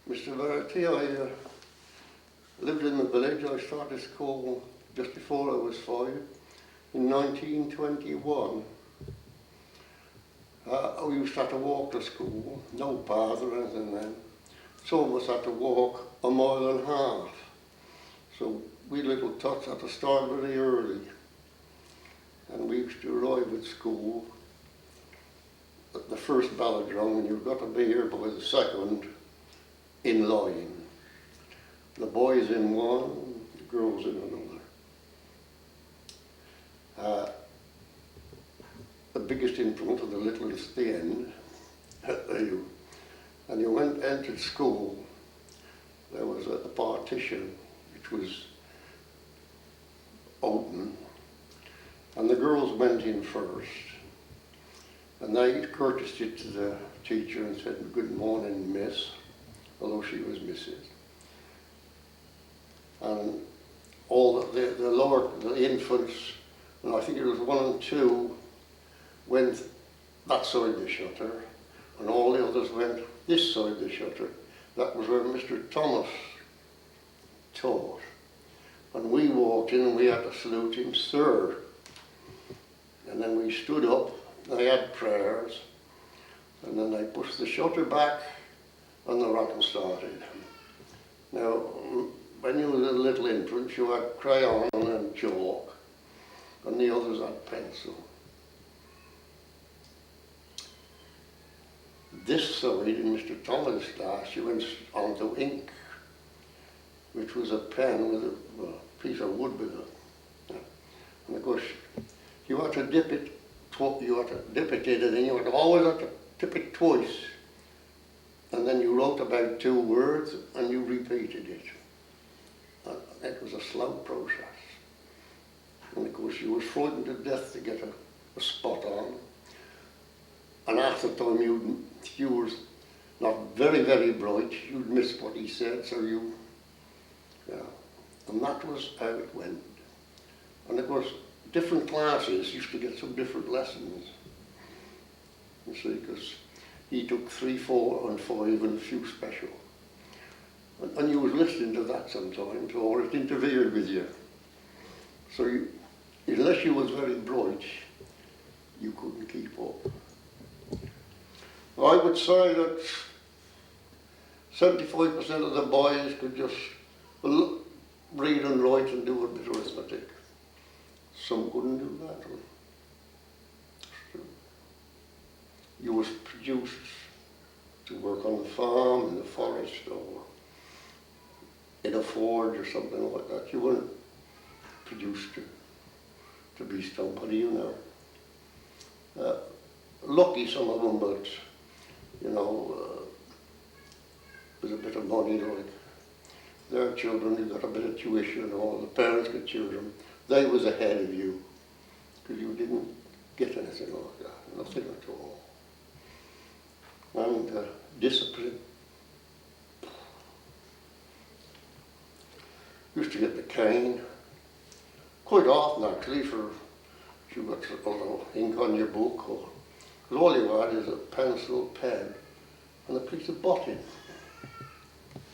Mr. Verity, I lived in the village. I started school just before I was 5 in 1921. We used to have to walk to school, no paths or anything then. Some of us had to walk a mile and a half. So we little tots had to start very early. And we used to arrive at school at the first bell had rung, and you've got to be here by the second in line. The boys in one, the girls in another. The biggest in front and the littlest at the end. And you entered school, there was a partition which was open, and the girls went in first, and they courtesied to the teacher and said, "Good morning, miss," although she was Mrs. And all the infants, and I think it was 1 and 2, went that side of the shutter, and all the others went this side of the shutter. That was where Mr. Thomas taught. And we walked in and we had to salute him, "Sir." And then we stood up, they had prayers, and then they pushed the shutter back and the rattle started. Now, when you were a little infant, you had crayon and chalk, and the others had pencil. This side, in Mr. Thomas' class, you went on to ink, which was a pen with a piece of wood with it. And of course, you had to dip it, in, and you had to always have to dip it twice. And then you wrote about 2 words, and you repeated it. And it was a slow process. And of course, you were frightened to death to get a spot on. And half the time you were not very, very bright, you'd miss what he said, so and that was how it went. And of course, different classes used to get some different lessons, you see, because he took 3, 4 and 5 and a few special. And you was listening to that sometimes, or it interfered with you. So unless you was very bright, you couldn't keep up. I would say that 75% of the boys could just read and write and do a bit of arithmetic. Some couldn't do that. You was produced to work on the farm, in the forest, or in a forge or something like that. You weren't produced to be somebody, you know. Lucky some of them, but with a bit of money, like their children who got a bit of tuition, or the parents got children, they was ahead of you, because you didn't get anything like that, nothing at all. And discipline. Used to get the cane, quite often actually, for if you got a little ink on your book, or because all you had is a pencil, pen, and a piece of botting.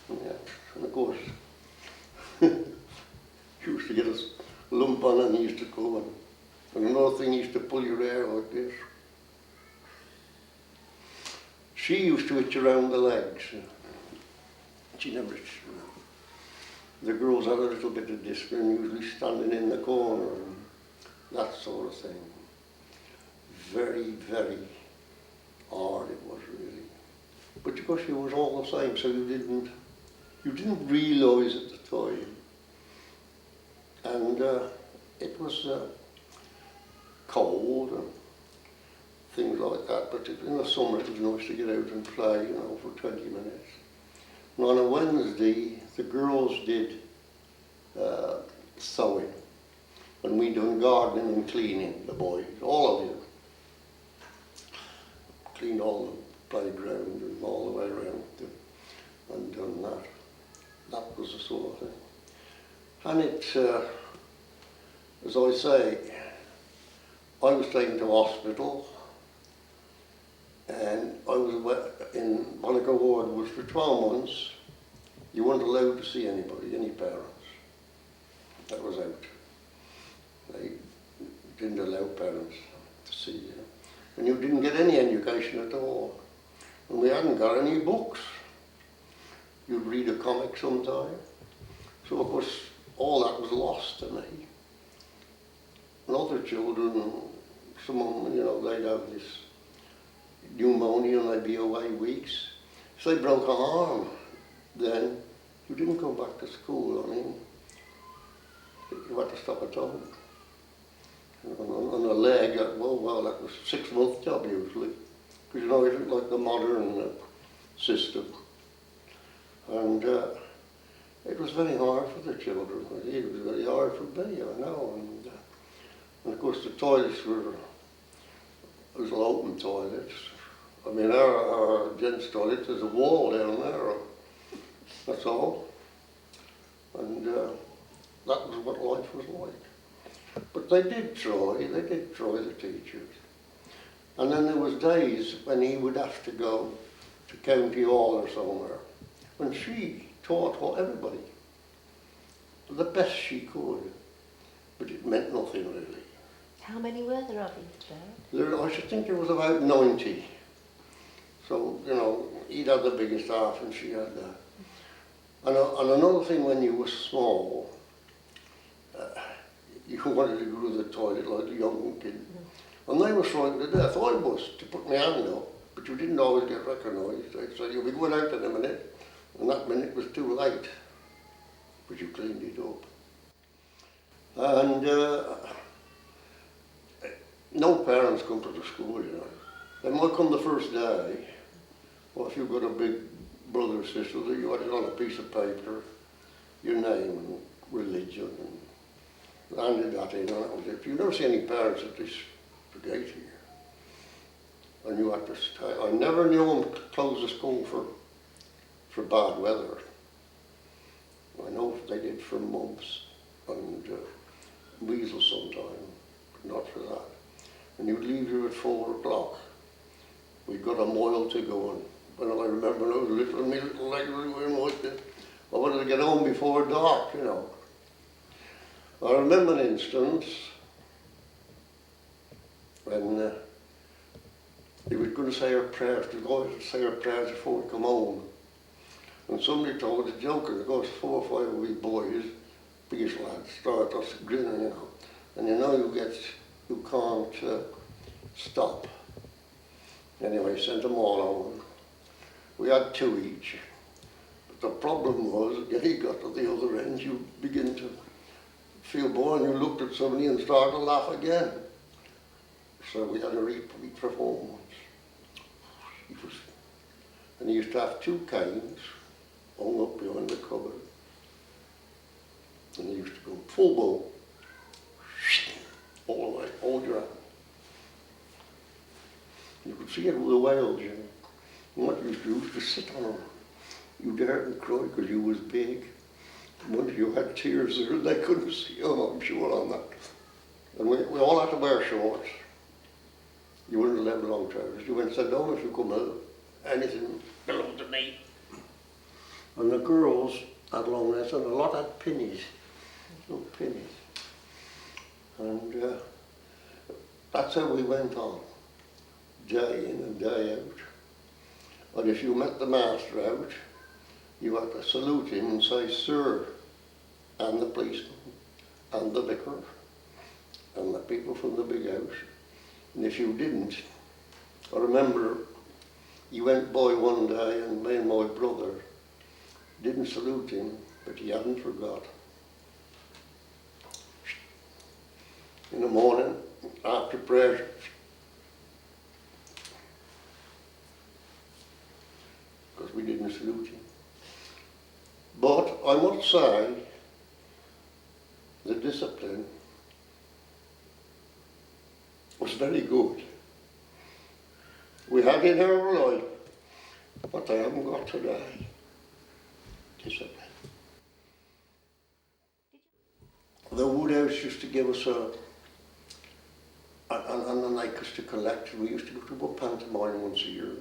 Yeah, and of course, she used to get a lump on and he used to go and another thing, he used to pull your hair like this. She used to itch around the legs. She never itched. The girls had a little bit of discipline, usually standing in the corner and that sort of thing. Very, very hard it was, really. But of course it was all the same, so you didn't realise at the time. And it was cold and things like that, but in the summer it was nice to get out and play, for 20 minutes. And on a Wednesday, the girls did sewing, and we done gardening and cleaning, the boys, all of you. Cleaned all the playground and all the way around and done that. That was the sort of thing. And it, as I say, I was taken to hospital, and I was in Monaco ward was for 12 months, You weren't allowed to see anybody, any parents. That was out. They didn't allow parents to see you. And you didn't get any education at all. And we hadn't got any books. You'd read a comic sometime. So of course, all that was lost to me. And other children, some of them, you know, they'd have this pneumonia and they'd be away weeks. If they broke an arm, then you didn't come back to school. I mean, you had to stop at home. On a leg, well, that was a 6-month job usually. Because you know, it isn't like the modern system. And it was very hard for the children. It was very hard for me, I know. And of course the toilets were all open toilets. I mean, our gents' toilet, there's a wall down there. That's all. And that was what life was like. But they did try the teachers. And then there was days when he would have to go to County Hall or somewhere. And she taught everybody the best she could. But it meant nothing really. How many were there of you, I should think there was about 90. So, you know, he'd have the biggest half and she had that. And another thing, when you were small, you wanted to go to the toilet like a young kid. And they were frightened to death. I was, to put my hand up, but you didn't always get recognised. They'd say, you'll be going out in a minute. And that minute was too late. But you cleaned it up. And no parents come to the school, you know. They might come the first day. Well, if you've got a big brother or sister, you had it on a piece of paper, your name and religion, and handed that in, and that was it. You never see any parents at this gate here. And you had to stay. I never knew them close the school for bad weather. I know they did for mumps and measles sometime, but not for that. And you'd leave here at 4 o'clock. We'd got a mile to go on. When I remember when I was little, and my little legs were going like this. I wanted to get home before dark, you know. I remember an instance when he was going to say our prayers, the guys would say our prayers before we come home. And somebody told us a joke, and the guys, 4 or 5 wee boys, biggest lads, started us grinning, you know. And you know you can't stop. Anyway, sent them all home. We had 2 each. But the problem was, when he got to the other end, you begin to feel bored, and you looked at somebody and started to laugh again. So we had a repeat performance. And he used to have 2 canes hung up behind the cupboard. And he used to go full bow, all the way, hold your hand. You could see it with the whales, you know. And what you used to do was to sit on them. You daren't cry because you was big. And once you had tears there, they couldn't see you, I'm sure on that. And we all had to wear shorts. You weren't allowed long trousers. You went and said, no, if you come out, anything below the knee. And the girls had long legs, and a lot had pinnies. No pinnies. And that's how we went on, day in and day out. And if you met the master out, you had to salute him and say, sir, and the policeman, and the vicar, and the people from the big house. And if you didn't, I remember he went by one day, and me and my brother didn't salute him, but he hadn't forgot. In the morning, after prayer, because we didn't salute him. But I must say, the discipline was very good. We had in our life what I haven't got today. Discipline. The Woodhouse used to give us and like us to collect. We used to go to a pantomime once a year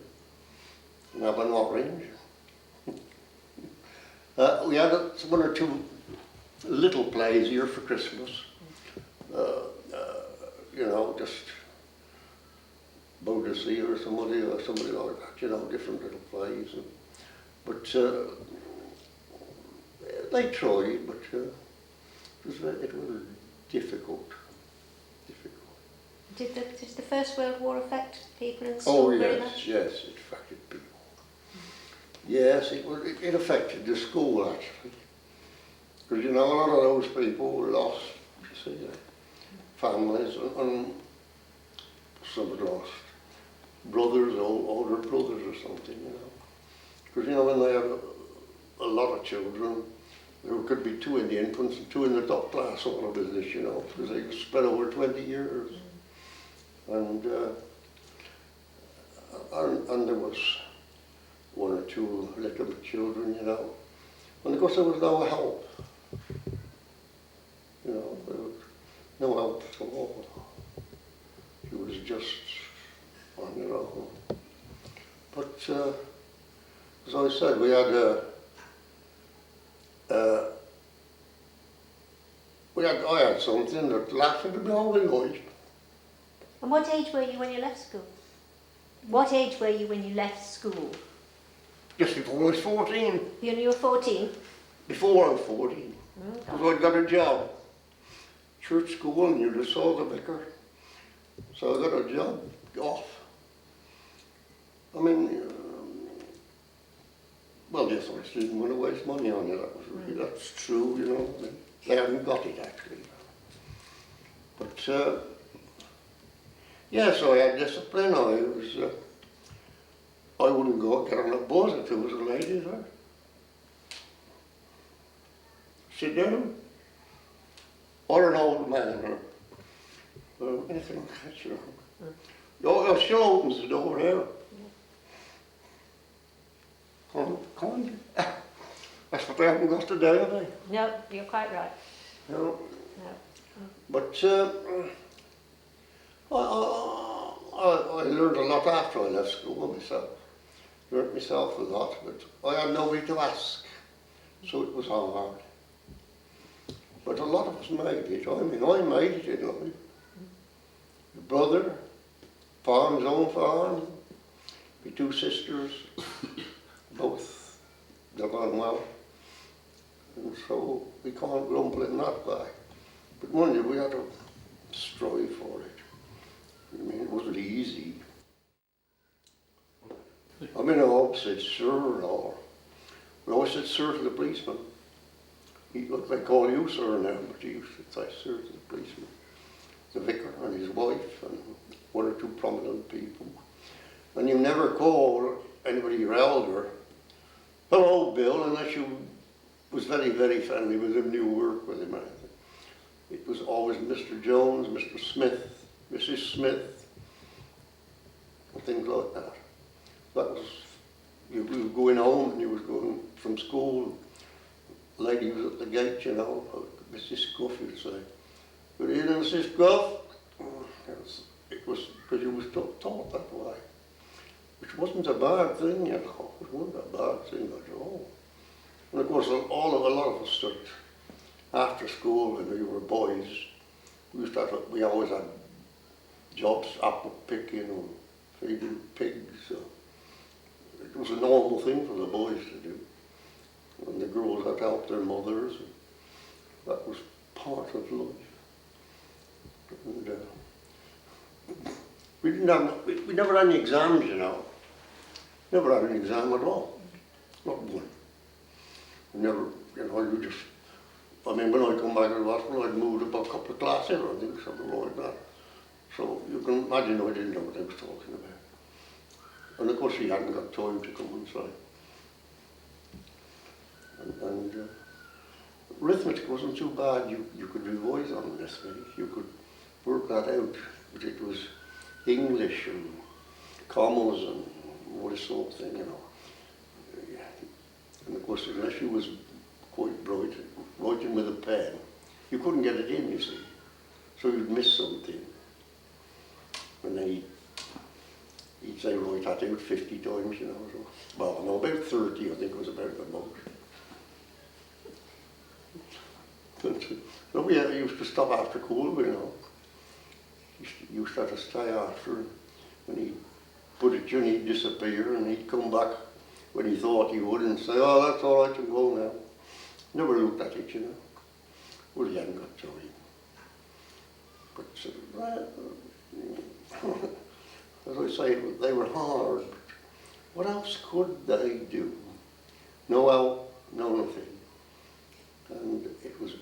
and have an orange. We had one or two little plays here for Christmas. You know, just Boudessy or somebody like that, you know, different little plays. But they tried, but it was difficult. Did the First World War affect people in school very much? Yes, it affected people. Yes, it affected the school actually. Because, you know, a lot of those people lost, you see, their families, and some had lost brothers, older brothers or something, you know. Because, you know, when they have a lot of children, there could be 2 in the infants and 2 in the top class sort of business, you know, because they were spread over 20 years. And there was 1 or 2 little children, you know. And of course there was no help. You know, there was no help at all. You was just on your own. But as I said, we had I had something that lasted me all my life. And what age were you when you left school? What age were you when you left school? Just before I was 14. You were 14? Before I was 14. Because I'd got a job. Church school, and you just saw the vicar. So I got a job off. I mean, well, yes, I didn't want to waste money on it. That's true, you know. I mean, they haven't got it actually. But yeah, so I had discipline. I wouldn't go get on a bus if there was a lady there. Sit down. Or an old man, or anything like that, you know. Oh, she opens the door there. Come on. That's what they haven't got today, have they? No, you're quite right. No. No. But I learned a lot after I left school myself. Learned myself a lot, but I had nobody to ask, so it was hard. But a lot of us made it. I mean, I made it in life. My brother, farm's own farm, my 2 sisters, both got on well. And so we can't grumble in that way. But one day we had to strive for it. I mean, it wasn't easy. I mean, I always said sir, or I always said sir to the policeman. They call you sir now, but he used to say sir to the policeman. The vicar and his wife and 1 or 2 prominent people. And you never call anybody your elder, hello Bill, unless you was very, very friendly with him, you work with him. It was always Mr. Jones, Mr. Smith, Mrs. Smith, and things like that. That was, you were going home and you was going from school. The lady was at the gate, you know, Mrs. Scuff, you'd say, good evening, Mrs. Scuff. It was because you was taught that way, which wasn't a bad thing, you know. It wasn't a bad thing at all. And of course, a lot of us stood after school when we were boys. We always had jobs, apple picking and feeding pigs. So it was a normal thing for the boys to do. And the girls had to help their mothers. And that was part of life. And we never had any exams, you know. Never had an exam at all. Not one. We never, you know, you just, I mean, when I come back to the hospital, I'd moved up a couple of classes, I think, something like that. So you can imagine I didn't know what I was talking about. And of course he hadn't got time to come and say. And arithmetic wasn't too bad. You could revise on arithmetic. You could work that out. But it was English and commas and all this sort of thing, you know. And of course, unless you was quite bright, writing with a pen, you couldn't get it in, you see. So you'd miss something. And then he'd say, write that out 50 times, you know. So, well, no, about 30, I think, was about the most. But we used to stop after school, you know. Used to have to stay after. When he put it in, he'd disappear, and he'd come back when he thought he would and say, oh, that's all right, I can go now. Never looked at it, you know. Well, he hadn't got time. But, as I say, they were hard. What else could they do? No help, no nothing. And it was,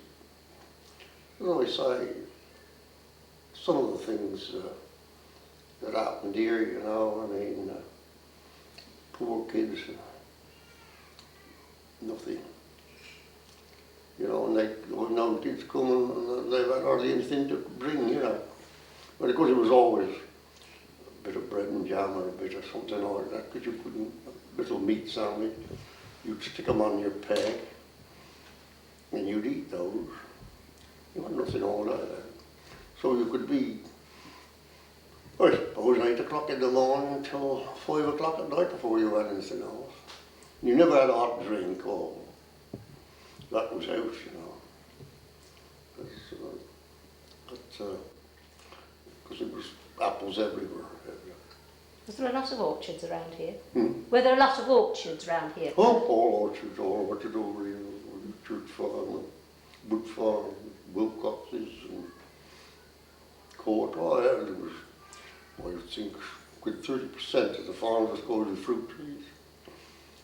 as I say, some of the things that happened here, you know, I mean, poor kids, nothing. You know, and no kids coming, and they've had hardly anything to bring, you know. But of course it was always a bit of bread and jam or a bit of something like that, because you couldn't, a little meat sandwich, you'd stick them on your peg, and you'd eat those. You had nothing all day. So you could be, I suppose, 8 o'clock in the morning until 5 o'clock at night before you had anything else. You never had a hot drink or that was out, you know. Because it was apples everywhere. Was there a lot of orchards around here? Hmm? Were there a lot of orchards around here? Oh, all orchards, all what to do over here. Church farm, wood farm, Wilcoxes and Court. Oh, yeah, there was, I think, with 30% of the farm was going to fruit trees.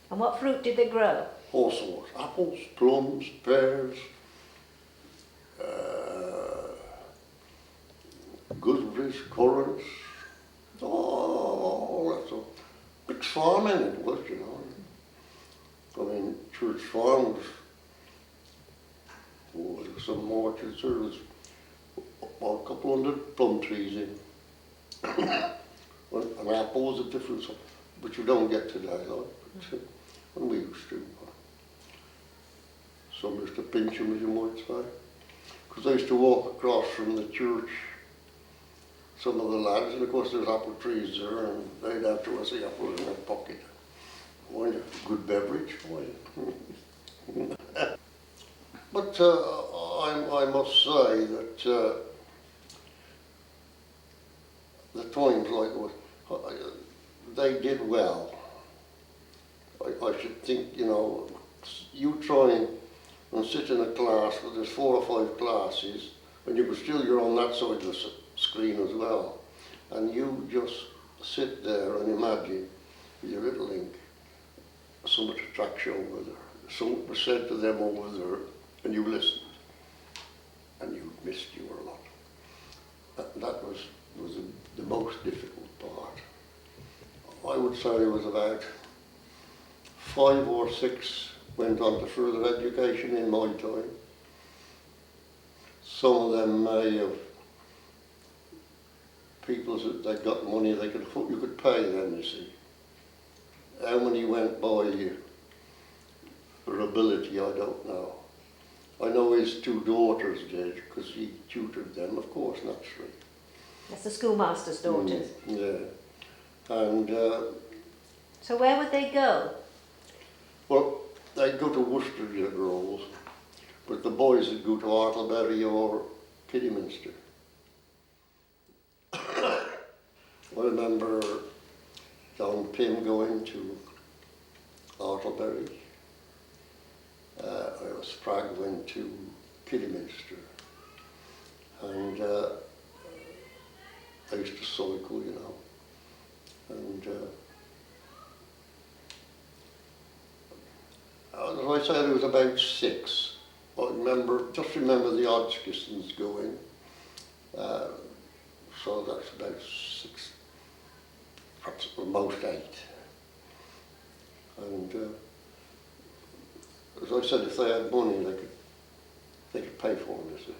And what fruit did they grow? All sorts. Apples, plums, pears, gooseberries, currants, all that stuff. Big farming it was, you know. I mean, Church Farm was, there was some orchards, there was about a couple hundred plum trees in. And apples of different sorts, which you don't get today, like, but, when we used to. Some used to pinch them, as you might say. Because I used to walk across from the church, some of the lads, and of course there's apple trees there, and they'd have to have the apples in their pocket. Why, a good beverage, why? But I must say that the times like they did well. I should think, you know, you try and sit in a class where there's 4 or 5 classes, and you're on that side of the screen as well, and you just sit there and imagine with your little ink so much attraction over there, something was said to them over there, and you listened, and you missed your lot. That was the most difficult part. I would say there was about 5 or 6 went on to further education in my time. Some of them may have people that they got money they could afford, you could pay them, you see. How many went by for ability, I don't know. I know his 2 daughters did, because he tutored them, of course, naturally. That's the schoolmaster's daughters. Yeah. And so where would they go? well, they'd go to Worcestershire girls, but the boys would go to Artlebury or Kidderminster. I remember John Pym going to Artlebury. Sprague went to Kidderminster. And I used to cycle, you know. And as I say, there was about 6. I just remember the Hodgkinsons going. So that's about 6, perhaps at most 8. And as I said, if they had money, they could pay for them, you see.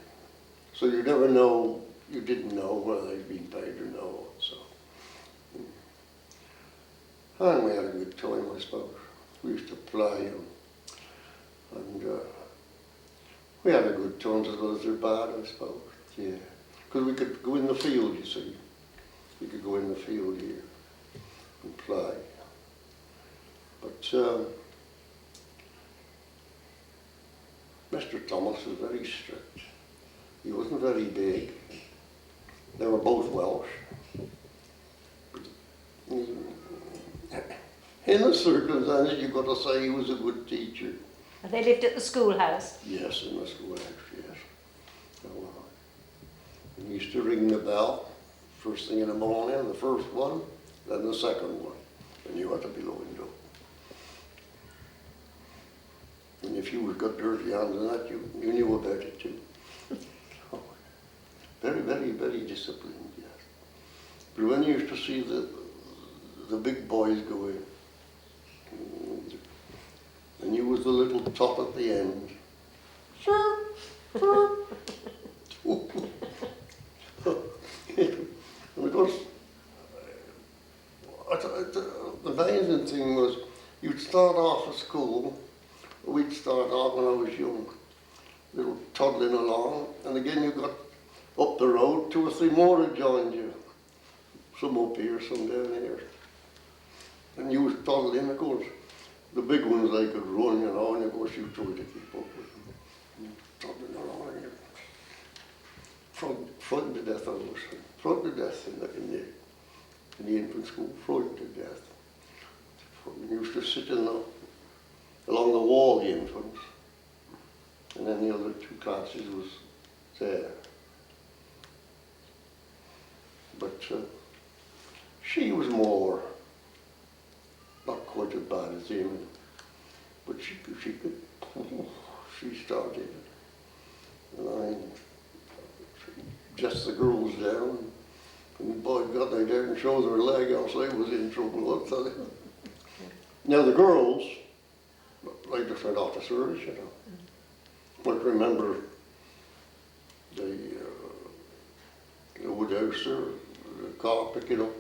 So you never know, you didn't know whether they'd been paid or no. So, and we had a good time, I suppose. We used to play and we had a good time as well as they're bad, I suppose. Yeah, because we could go in the field, you see. We could go in the field here and play. But Mr. Thomas was very strict. He wasn't very big. They were both Welsh. In the circumstances, you've got to say he was a good teacher. And they lived at the schoolhouse? Yes, in the schoolhouse, yes. So, he used to ring the bell, first thing in the morning, the first one, then the second one. And you had to be loaded up. And if you got dirty hands and that, you knew about it too. So, very, very, very disciplined, yes. But when you used to see the big boys go in, and you was the little tot at the end. And of course, the amazing thing was, you'd start off at school, we'd start off when I was young, little toddling along, and again you got up the road, 2 or 3 more had joined you. Some up here, some down here. And you was toddling, of course. The big ones, they could run, you know, and of course you tried to keep up with them. And toddling along, and you're frightened to death, I was saying. Frightened to death in the infant school, frightened to death. You used to sit along the wall, the infants, and then the other 2 classes was there. But she was more, not quite as bad as him, but she could, she started. And I dressed the girls down, and by God, they didn't show their leg, else I was in trouble, I'll tell you. Now the girls, they just went off to service, you know. I remember the woodhouse there, the car picking up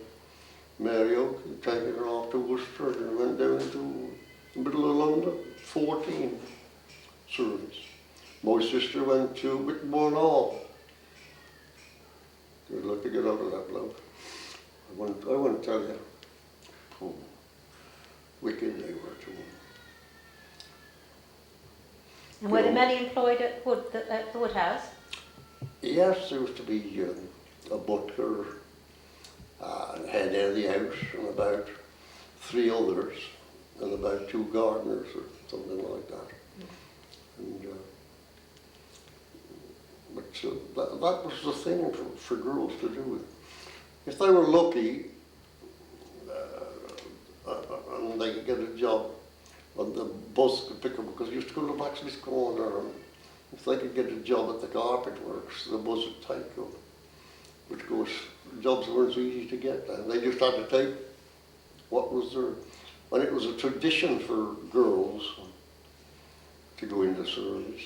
Mary Oak and taking her off to Worcester and went down to the middle of London, 14 service. My sister went to Whitburn Hall. Good luck to get out of that bloke. I won't tell you how wicked they were to him. And were there many employed at the Woodhouse? Yes, there was to be a butler, head of the house, and about 3 others, and about 2 gardeners or something like that. And, but that was the thing for girls to do. If they were lucky, and they could get a job, and the bus could pick them, because you used to go to Baxley's Corner, and if they could get a job at the carpet works, the bus would take them. Which of course, jobs weren't so easy to get then. They just had to take what was there. And it was a tradition for girls to go into service,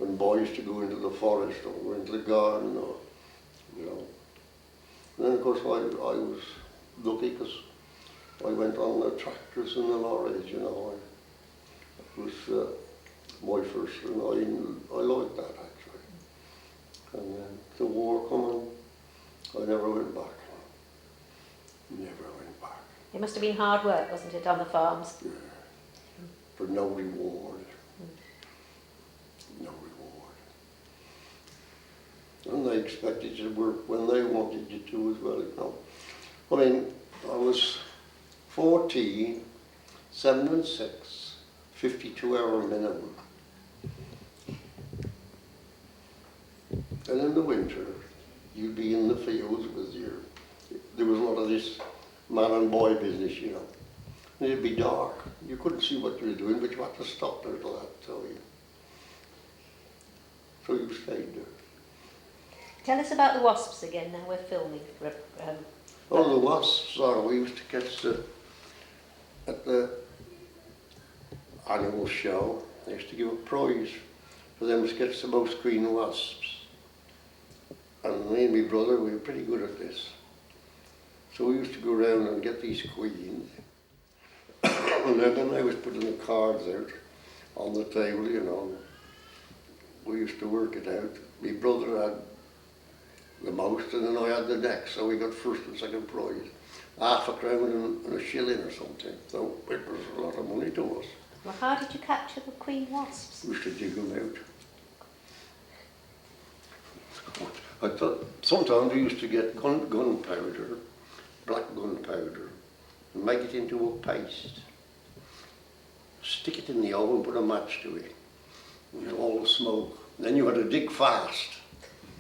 and boys to go into the forest or into the garden, or, you know. And then of course I was lucky because I went on the tractors and the lorries, you know. It was my first, and I liked that actually. And then the war coming, I never went back. Never went back. It must have been hard work, wasn't it, on the farms? Yeah. For no reward. No reward. And they expected you to work when they wanted you to as well, you know. I mean, I was 14, 7 and 6, 52-hour minimum. And in the winter, you'd be in the fields with there was a lot of this man and boy business, you know. And it'd be dark. You couldn't see what you were doing, but you had to stop there till that tell you. So you stayed there. Tell us about the wasps again, now we're filming. Oh, the wasps, we used to catch at the annual show. They used to give a prize for them to catch the most green wasps. And me and my brother, we were pretty good at this. So we used to go around and get these queens. And then when I was putting the cards out on the table, you know, we used to work it out. My brother had the most, and then I had the next, so we got first and second prize. Half a crown and a shilling or something. So it was a lot of money to us. Well, how did you capture the queen wasps? We used to dig them out. I thought sometimes we used to get gunpowder, black gunpowder, and make it into a paste. Stick it in the oven, put a match to it, and all the smoke. Then you had to dig fast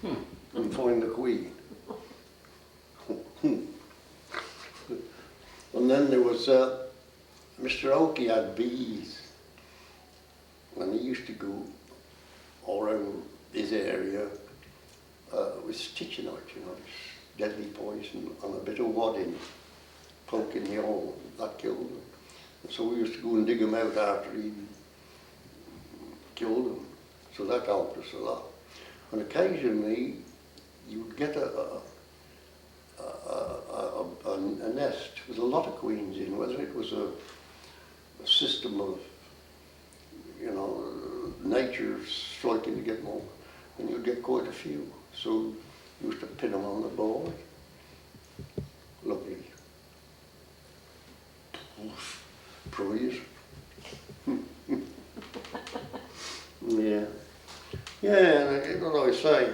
and find the queen. And then there was Mr. Oakey had bees, and he used to go all around this area with stitching out, you know, this deadly poison and a bit of wadding, poking the hole. That killed them. And so we used to go and dig them out after he killed them. So that helped us a lot. And occasionally you'd get a nest with a lot of queens in, whether it was a system of, you know, nature striking to get more, and you'd get quite a few. So you used to pin them on the board. Lovely. Prize. Yeah. Yeah, and what do I say?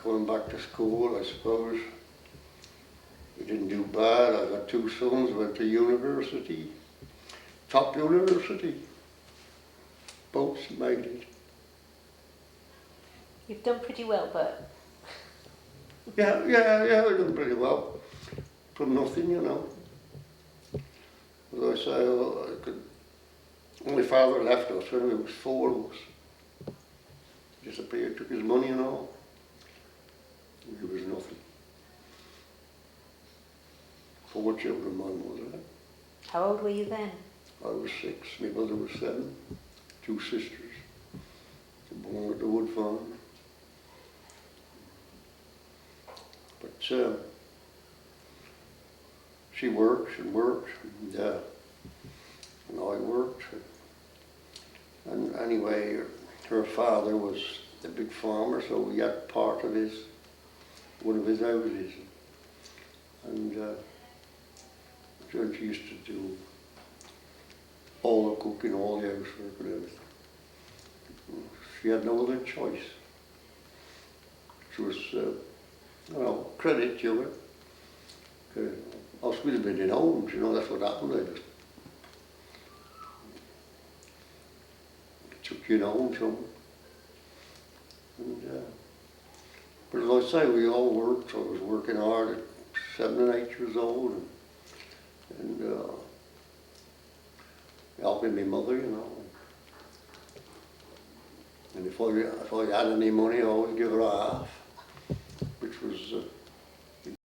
Going back to school, I suppose. We didn't do bad. I got 2 sons, went to university. Top university. Both made it. You've done pretty well, Bert. Yeah, I've done pretty well. From nothing, you know. As I say, my father left us when there was 4 of us. Disappeared, took his money and all. There was nothing. 4 children, my mother. How old were you then? I was 6, my mother was 7, 2 sisters. Born at the wood farm. But she worked and worked, and I worked. And anyway, her father was a big farmer, so we had part of one of his houses. And she used to do all the cooking, all the housework and everything. She had no other choice. She was, well, credit to her. Else we'd have been in homes, you know, that's what happened. They just took you in homes, you know. And, but as I say, we all worked. I was working hard at 7 and 8 years old, and helping my mother, you know. And if I had any money, I always give her half.